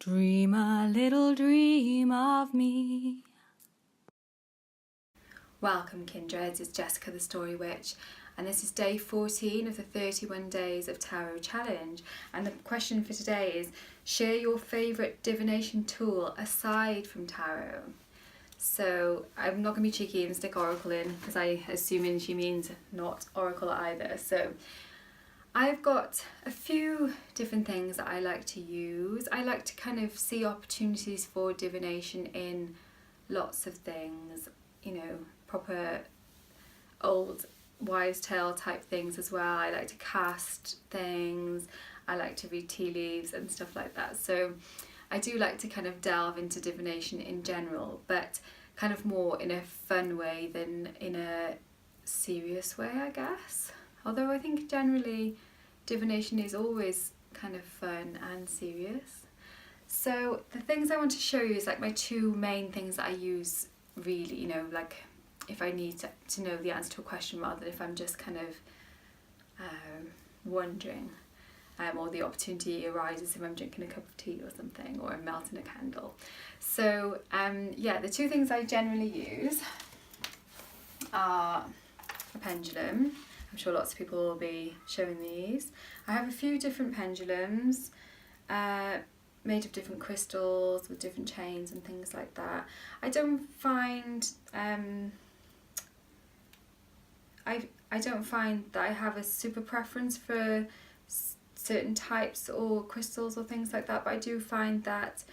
Dream a little dream of me. Welcome, kindreds, it's Jessica the Story Witch, and this is day 14 of the 31 Days of Tarot Challenge. And the question for today is, share your favourite divination tool aside from tarot. So I'm not going to be cheeky and stick oracle in, because I assume she means not oracle either. So I've got a few different things that I like to use. I like to kind of see opportunities for divination in lots of things, you know, proper old wives' tale type things as well. I like to cast things, I like to read tea leaves and stuff like that. So I do like to kind of delve into divination in general, but kind of more in a fun way than in a serious way, I guess. Although I think generally divination is always kind of fun and serious. So the things I want to show you is like my two main things that I use really, you know, like if I need to know the answer to a question rather than if I'm just kind of wondering, or the opportunity arises if I'm drinking a cup of tea or something, or I'm melting a candle. So yeah, the two things I generally use are a pendulum. I'm sure lots of people will be showing these. I have a few different pendulums made of different crystals with different chains and things like that. I don't find I don't find that I have a super preference for certain types or crystals or things like that, but I do find that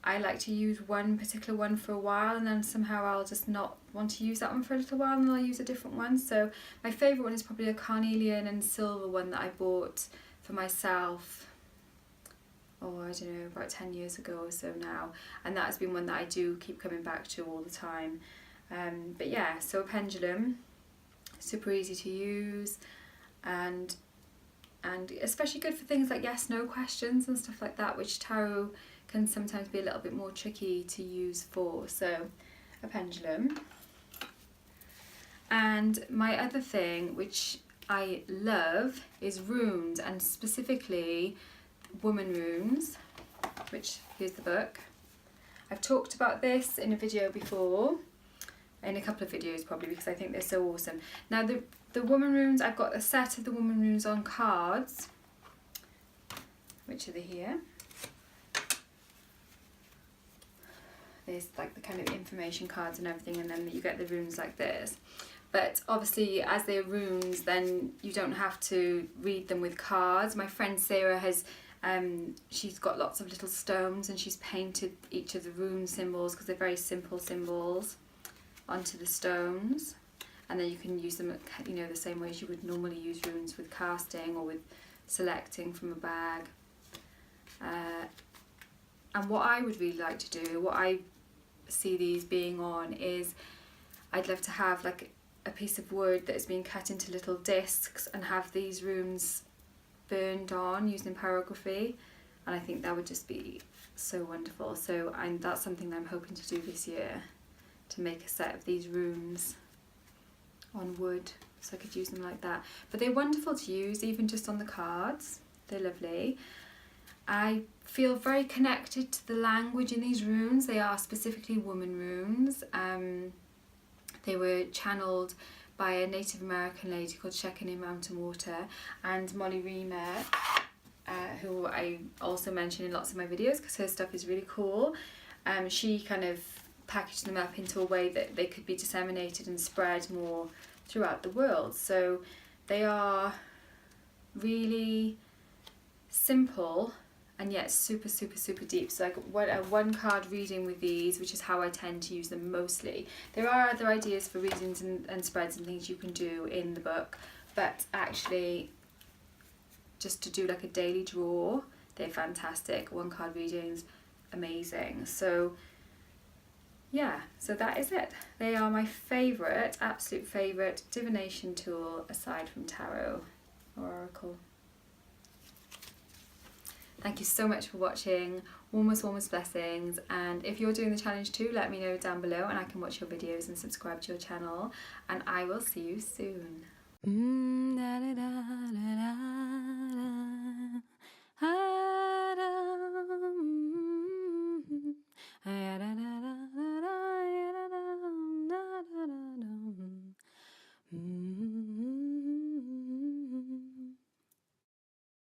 I like to use one particular one for a while, and then somehow I'll just not want to use that one for a little while and I'll use a different one. So my favourite one is probably a carnelian and silver one that I bought for myself, oh I don't know, about 10 years ago or so now, and that has been one that I do keep coming back to all the time. But yeah, so a pendulum, super easy to use, and especially good for things like yes no questions and stuff like that, which tarot can sometimes be a little bit more tricky to use for. So a pendulum. And my other thing which I love is runes, and specifically WomanRunes, which here's the book. I've talked about this in a video before, in a couple of videos probably, because I think they're so awesome. Now the WomanRunes, I've got a set of the WomanRunes on cards, which are here. There's like the kind of information cards and everything, and then you get the runes like this. But obviously as they're runes, then you don't have to read them with cards. My friend Sarah has she's got lots of little stones and she's painted each of the rune symbols, because they're very simple symbols, onto the stones, and then you can use them, you know, the same way as you would normally use runes with casting or with selecting from a bag. And what I would really like to do, what I see these being on, is I'd love to have like a piece of wood that has been cut into little discs and have these runes burned on using pyrography, and I think that would just be so wonderful. So that's something that I'm hoping to do this year, to make a set of these runes on wood, so I could use them like that. But they're wonderful to use even just on the cards, they're lovely. I feel very connected to the language in these runes. They are specifically woman runes. They were channeled by a Native American lady called Shekinah Mountain Water, and Molly Reamer, who I also mention in lots of my videos because her stuff is really cool. She kind of packaged them up into a way that they could be disseminated and spread more throughout the world. So they are really simple and yet super deep. So like a one card reading with these, which is how I tend to use them mostly. There are other ideas for readings and spreads and things you can do in the book, but actually just to do like a daily draw, they're fantastic. One card readings, amazing. So yeah, so that is it. They are my favourite, absolute favourite divination tool aside from tarot or oracle. Thank you so much for watching. Warmest blessings, and if you're doing the challenge too, let me know down below and I can watch your videos and subscribe to your channel, and I will see you soon.